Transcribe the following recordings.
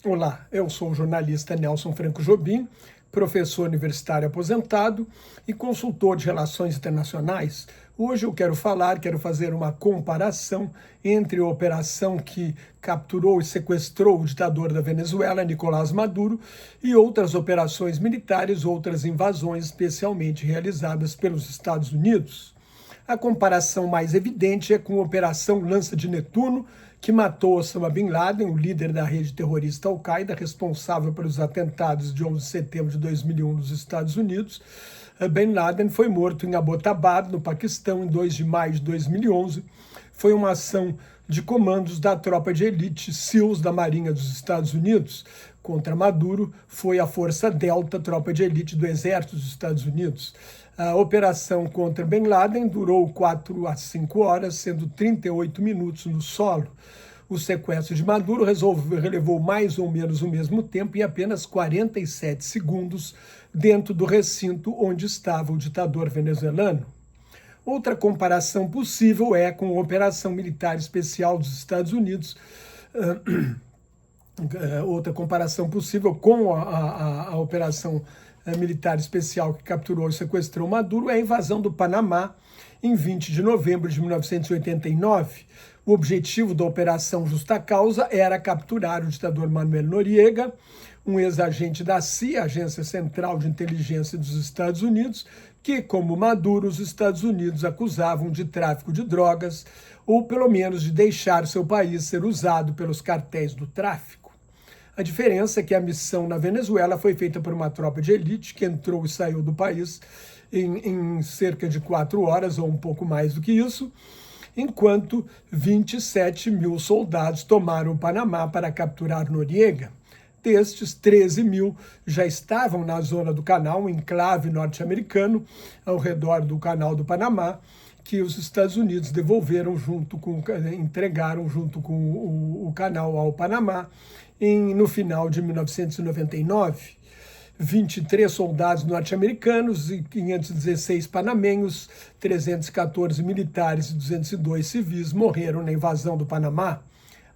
Olá, eu sou o jornalista Nelson Franco Jobim, professor universitário aposentado e consultor de relações internacionais. Hoje eu quero fazer uma comparação entre a operação que capturou e sequestrou o ditador da Venezuela, Nicolás Maduro, e outras operações militares, outras invasões, especialmente realizadas pelos Estados Unidos. A comparação mais evidente é com a Operação Lança de Netuno, que matou Osama Bin Laden, o líder da rede terrorista Al-Qaeda, responsável pelos atentados de 11 de setembro de 2001 nos Estados Unidos. Bin Laden foi morto em Abbottabad, no Paquistão, em 2 de maio de 2011. Foi uma ação de comandos da tropa de elite SEALs da Marinha dos Estados Unidos. Contra Maduro foi a Força Delta, tropa de elite do Exército dos Estados Unidos. A operação contra Bin Laden durou 4 a 5 horas, sendo 38 minutos no solo. O sequestro de Maduro relevou mais ou menos o mesmo tempo em apenas 47 segundos dentro do recinto onde estava o ditador venezuelano. Outra comparação possível é com a Operação Militar Especial dos Estados Unidos. Outra comparação possível com a Operação Militar Especial que capturou e sequestrou Maduro é a invasão do Panamá em 20 de novembro de 1989. O objetivo da Operação Justa Causa era capturar o ditador Manuel Noriega, um ex-agente da CIA, Agência Central de Inteligência dos Estados Unidos, que, como Maduro, os Estados Unidos acusavam de tráfico de drogas ou, pelo menos, de deixar seu país ser usado pelos cartéis do tráfico. A diferença é que a missão na Venezuela foi feita por uma tropa de elite que entrou e saiu do país em cerca de 4 horas, ou um pouco mais do que isso, enquanto 27 mil soldados tomaram o Panamá para capturar Noriega. Destes, 13 mil já estavam na zona do canal, um enclave norte-americano, ao redor do canal do Panamá, que os Estados Unidos entregaram junto com o canal ao Panamá no final de 1999. 23 soldados norte-americanos e 516 panamenhos, 314 militares e 202 civis morreram na invasão do Panamá.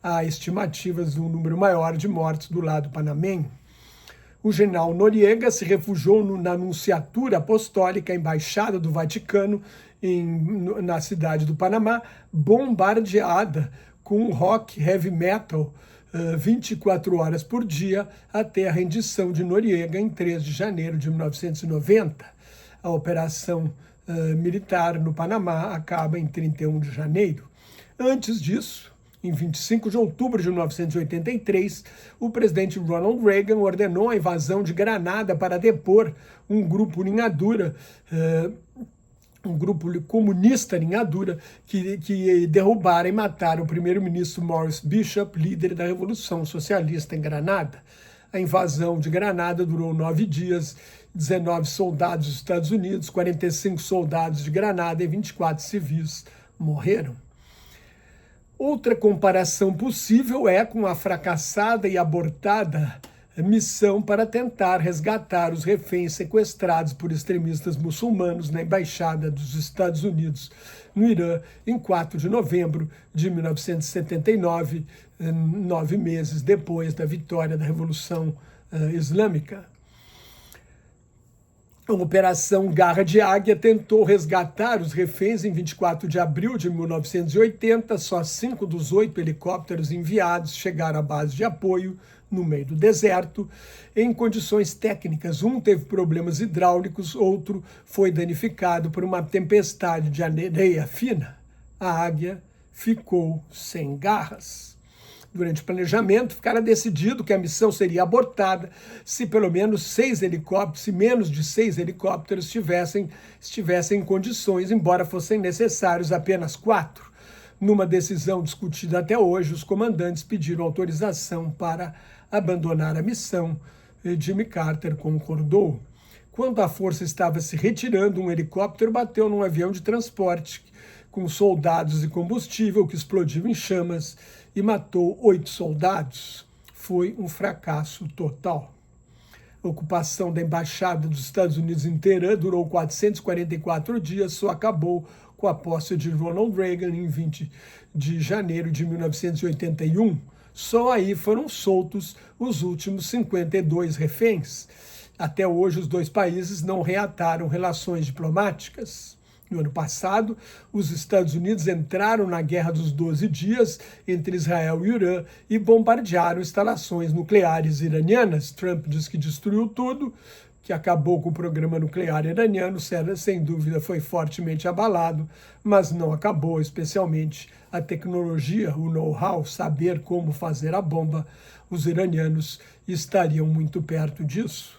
Há estimativas de um número maior de mortes do lado panamenho. O general Noriega se refugiou na Nunciatura Apostólica, a Embaixada do Vaticano, na cidade do Panamá, bombardeada com rock heavy metal 24 horas por dia até a rendição de Noriega em 3 de janeiro de 1990. A operação militar no Panamá acaba em 31 de janeiro. Antes disso, em 25 de outubro de 1983, o presidente Ronald Reagan ordenou a invasão de Granada para depor um grupo comunista ninhadura que derrubara e matara o primeiro-ministro Maurice Bishop, líder da Revolução Socialista em Granada. A invasão de Granada durou 9 dias, 19 soldados dos Estados Unidos, 45 soldados de Granada e 24 civis morreram. Outra comparação possível é com a fracassada e abortada missão para tentar resgatar os reféns sequestrados por extremistas muçulmanos na Embaixada dos Estados Unidos no Irã em 4 de novembro de 1979, 9 meses depois da vitória da Revolução Islâmica. A Operação Garra de Águia tentou resgatar os reféns em 24 de abril de 1980. Só 5 dos 8 helicópteros enviados chegaram à base de apoio no meio do deserto, em condições técnicas. Um teve problemas hidráulicos, outro foi danificado por uma tempestade de areia fina. A Águia ficou sem garras. Durante o planejamento, ficara decidido que a missão seria abortada se pelo menos menos de 6 helicópteros estivessem em condições, embora fossem necessários apenas 4. Numa decisão discutida até hoje, os comandantes pediram autorização para abandonar a missão. Jimmy Carter concordou. Quando a força estava se retirando, um helicóptero bateu num avião de transporte com soldados e combustível que explodiu em chamas e matou 8 soldados. Foi um fracasso total. A ocupação da Embaixada dos Estados Unidos em Teherã durou 444 dias, só acabou com a posse de Ronald Reagan em 20 de janeiro de 1981. Só aí foram soltos os últimos 52 reféns. Até hoje, os dois países não reataram relações diplomáticas. No ano passado, os Estados Unidos entraram na Guerra dos 12 Dias entre Israel e Irã e bombardearam instalações nucleares iranianas. Trump diz que destruiu tudo, que acabou com o programa nuclear iraniano, sem dúvida foi fortemente abalado, mas não acabou, especialmente a tecnologia, o know-how, saber como fazer a bomba. Os iranianos estariam muito perto disso.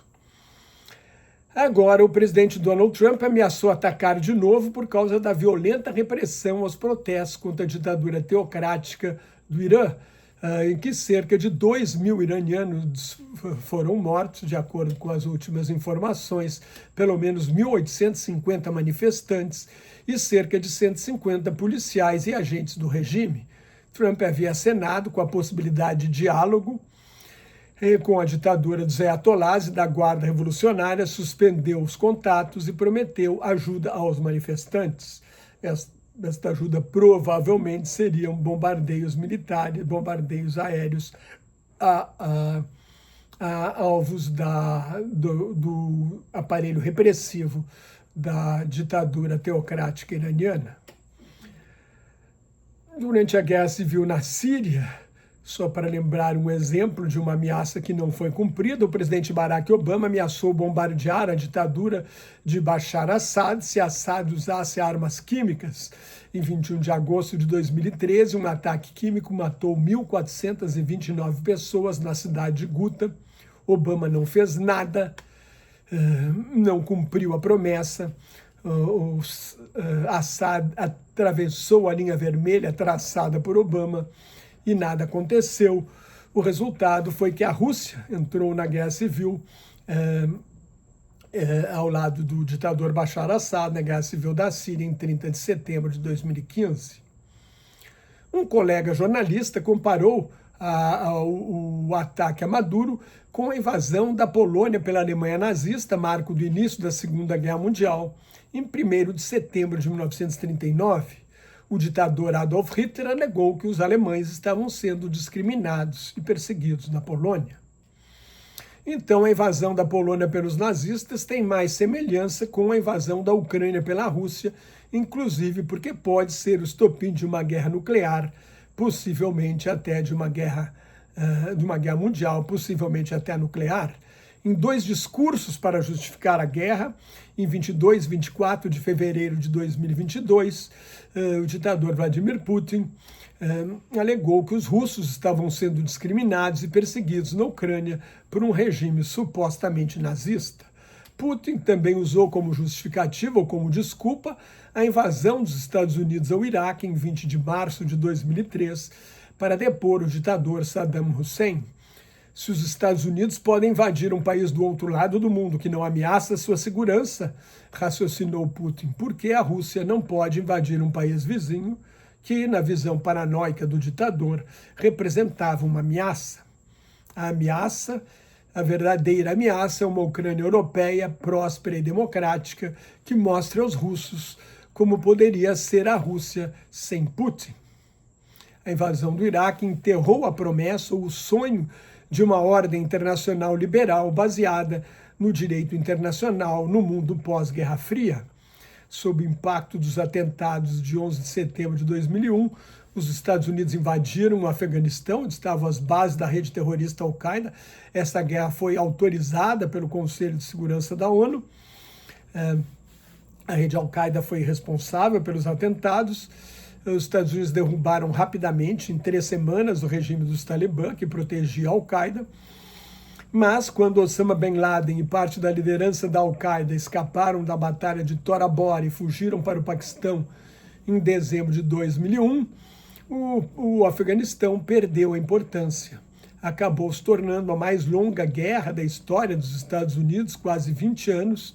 Agora, o presidente Donald Trump ameaçou atacar de novo por causa da violenta repressão aos protestos contra a ditadura teocrática do Irã, em que cerca de 2.000 iranianos foram mortos, de acordo com as últimas informações, pelo menos 1.850 manifestantes e cerca de 150 policiais e agentes do regime. Trump havia acenado com a possibilidade de diálogo com a ditadura dos ayatolás e da Guarda Revolucionária, suspendeu os contatos e prometeu ajuda aos manifestantes. Esta ajuda provavelmente seriam bombardeios militares, bombardeios aéreos a alvos do aparelho repressivo da ditadura teocrática iraniana. Durante a Guerra Civil na Síria, só para lembrar um exemplo de uma ameaça que não foi cumprida, o presidente Barack Obama ameaçou bombardear a ditadura de Bashar Assad se Assad usasse armas químicas. Em 21 de agosto de 2013, um ataque químico matou 1.429 pessoas na cidade de Ghouta. Obama não fez nada, não cumpriu a promessa. Assad atravessou a linha vermelha traçada por Obama e nada aconteceu. O resultado foi que a Rússia entrou na guerra civil ao lado do ditador Bashar Assad, na guerra civil da Síria, em 30 de setembro de 2015. Um colega jornalista comparou o ataque a Maduro com a invasão da Polônia pela Alemanha nazista, marco do início da Segunda Guerra Mundial, em 1º de setembro de 1939. O ditador Adolf Hitler alegou que os alemães estavam sendo discriminados e perseguidos na Polônia. Então, a invasão da Polônia pelos nazistas tem mais semelhança com a invasão da Ucrânia pela Rússia, inclusive porque pode ser o estopim de uma guerra nuclear, possivelmente até de uma guerra mundial, possivelmente até nuclear. Em 2 discursos para justificar a guerra, em 22 e 24 de fevereiro de 2022, o ditador Vladimir Putin alegou que os russos estavam sendo discriminados e perseguidos na Ucrânia por um regime supostamente nazista. Putin também usou como justificativa ou como desculpa a invasão dos Estados Unidos ao Iraque em 20 de março de 2003 para depor o ditador Saddam Hussein. Se os Estados Unidos podem invadir um país do outro lado do mundo que não ameaça sua segurança, raciocinou Putin, por que a Rússia não pode invadir um país vizinho que, na visão paranoica do ditador, representava uma ameaça? A verdadeira ameaça é uma Ucrânia europeia, próspera e democrática, que mostre aos russos como poderia ser a Rússia sem Putin. A invasão do Iraque enterrou a promessa ou o sonho de uma ordem internacional liberal baseada no direito internacional no mundo pós-Guerra Fria. Sob o impacto dos atentados de 11 de setembro de 2001, os Estados Unidos invadiram o Afeganistão, onde estavam as bases da rede terrorista Al-Qaeda. Essa guerra foi autorizada pelo Conselho de Segurança da ONU. A rede Al-Qaeda foi responsável pelos atentados. Os Estados Unidos derrubaram rapidamente, em 3 semanas, o regime dos Talibã, que protegia a Al-Qaeda. Mas, quando Osama Bin Laden e parte da liderança da Al-Qaeda escaparam da Batalha de Tora Bora e fugiram para o Paquistão em dezembro de 2001, o Afeganistão perdeu a importância. Acabou se tornando a mais longa guerra da história dos Estados Unidos, quase 20 anos,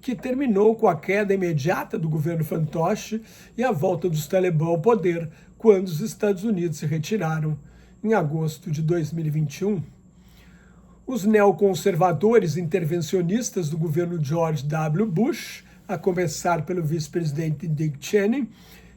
que terminou com a queda imediata do governo fantoche e a volta dos Talibã ao poder, quando os Estados Unidos se retiraram em agosto de 2021. Os neoconservadores intervencionistas do governo George W. Bush, a começar pelo vice-presidente Dick Cheney,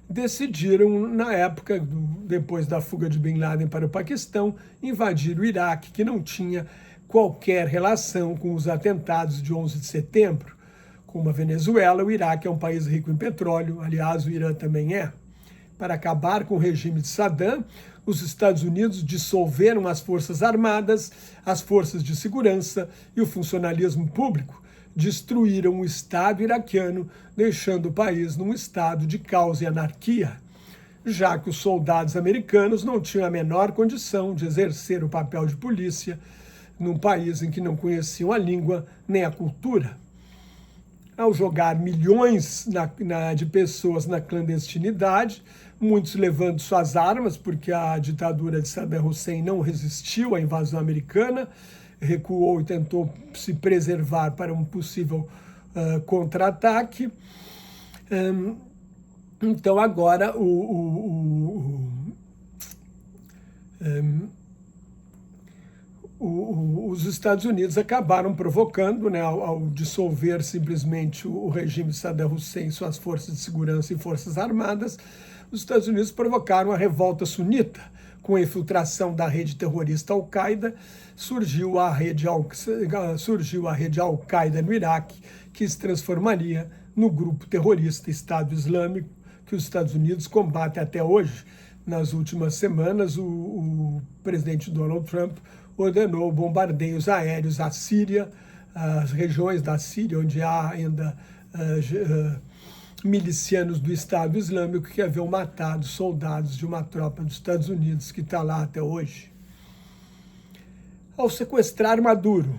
decidiram, na época, depois da fuga de Bin Laden para o Paquistão, invadir o Iraque, que não tinha qualquer relação com os atentados de 11 de setembro. Como a Venezuela, o Iraque é um país rico em petróleo, aliás, o Irã também é. Para acabar com o regime de Saddam, os Estados Unidos dissolveram as forças armadas, as forças de segurança e o funcionalismo público, destruíram o Estado iraquiano, deixando o país num estado de caos e anarquia, já que os soldados americanos não tinham a menor condição de exercer o papel de polícia num país em que não conheciam a língua nem a cultura. Ao jogar milhões de pessoas na clandestinidade, muitos levando suas armas, porque a ditadura de Saddam Hussein não resistiu à invasão americana, recuou e tentou se preservar para um possível contra-ataque. Então, agora, os Estados Unidos acabaram provocando, né, ao dissolver simplesmente o regime de Saddam Hussein, suas forças de segurança e forças armadas, os Estados Unidos provocaram a revolta sunita. Com a infiltração da rede terrorista Al-Qaeda, surgiu a rede Al-Qaeda no Iraque, que se transformaria no grupo terrorista Estado Islâmico, que os Estados Unidos combatem até hoje. Nas últimas semanas, o presidente Donald Trump ordenou bombardeios aéreos à Síria, às regiões da Síria, onde há ainda milicianos do Estado Islâmico que haviam matado soldados de uma tropa dos Estados Unidos que está lá até hoje. Ao sequestrar Maduro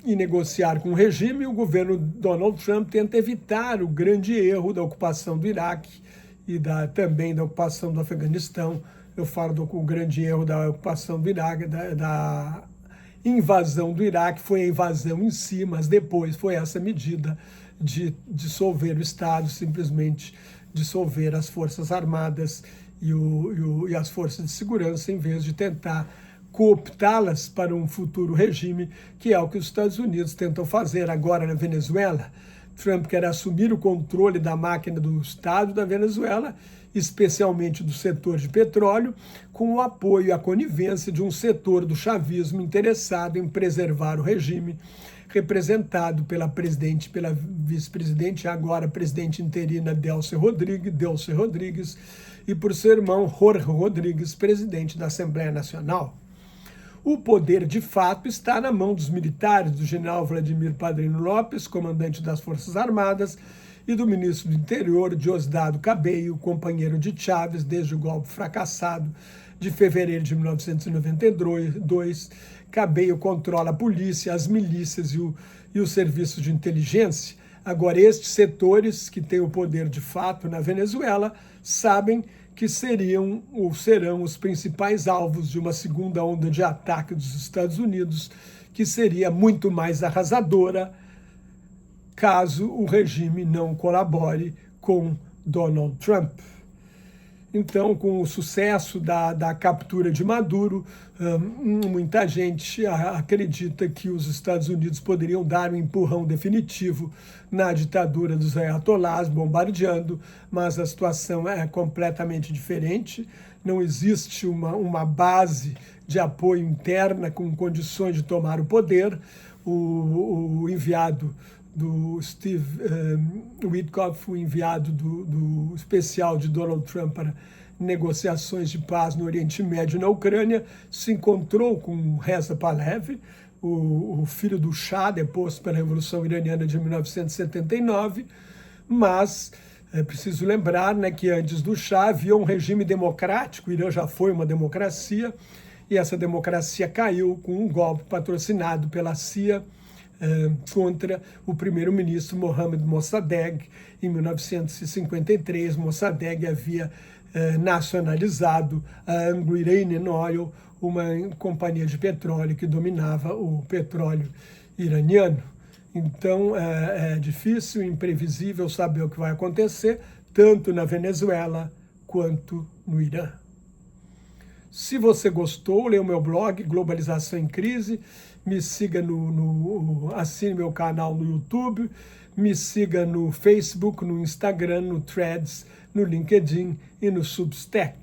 e negociar com o regime, o governo Donald Trump tenta evitar o grande erro da ocupação do Iraque e também da ocupação do Afeganistão. Eu falo do grande erro da ocupação do Iraque, da invasão do Iraque, foi a invasão em si, mas depois foi essa medida de dissolver o Estado, simplesmente dissolver as Forças Armadas e as Forças de Segurança, em vez de tentar cooptá-las para um futuro regime, que é o que os Estados Unidos tentam fazer agora na Venezuela. Trump quer assumir o controle da máquina do Estado da Venezuela, especialmente do setor de petróleo, com o apoio e a conivência de um setor do chavismo interessado em preservar o regime, representado pela vice-presidente, agora presidente interina Delcy Rodrigues, e por seu irmão Jorge Rodrigues, presidente da Assembleia Nacional. O poder, de fato, está na mão dos militares, do general Vladimir Padrino Lopes, comandante das Forças Armadas, e do ministro do Interior, Diosdado Cabello, companheiro de Chávez desde o golpe fracassado de fevereiro de 1992. Cabello controla a polícia, as milícias e os serviços de inteligência. Agora, estes setores que têm o poder de fato na Venezuela sabem que seriam ou serão os principais alvos de uma segunda onda de ataque dos Estados Unidos, que seria muito mais arrasadora caso o regime não colabore com Donald Trump. Então, com o sucesso da captura de Maduro, muita gente acredita que os Estados Unidos poderiam dar um empurrão definitivo na ditadura dos ayatolás, bombardeando, mas a situação é completamente diferente. Não existe uma base de apoio interna com condições de tomar o poder. O enviado do Steve Witkoff, o enviado do especial de Donald Trump para negociações de paz no Oriente Médio e na Ucrânia, se encontrou com Reza Pahlavi, o filho do Shah, deposto pela Revolução Iraniana de 1979, mas é preciso lembrar, né, que antes do Shah havia um regime democrático, o Irã já foi uma democracia, e essa democracia caiu com um golpe patrocinado pela CIA, contra o primeiro-ministro Mohammad Mossadegh. Em 1953, Mossadegh havia nacionalizado a Anglo-Iranian Oil, uma companhia de petróleo que dominava o petróleo iraniano. Então, é difícil, imprevisível saber o que vai acontecer, tanto na Venezuela quanto no Irã. Se você gostou, leia o meu blog, Globalização em Crise, me siga assine meu canal no YouTube, me siga no Facebook, no Instagram, no Threads, no LinkedIn e no Substack.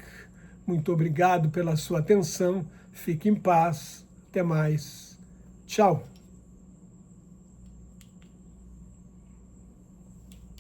Muito obrigado pela sua atenção, fique em paz, até mais, tchau.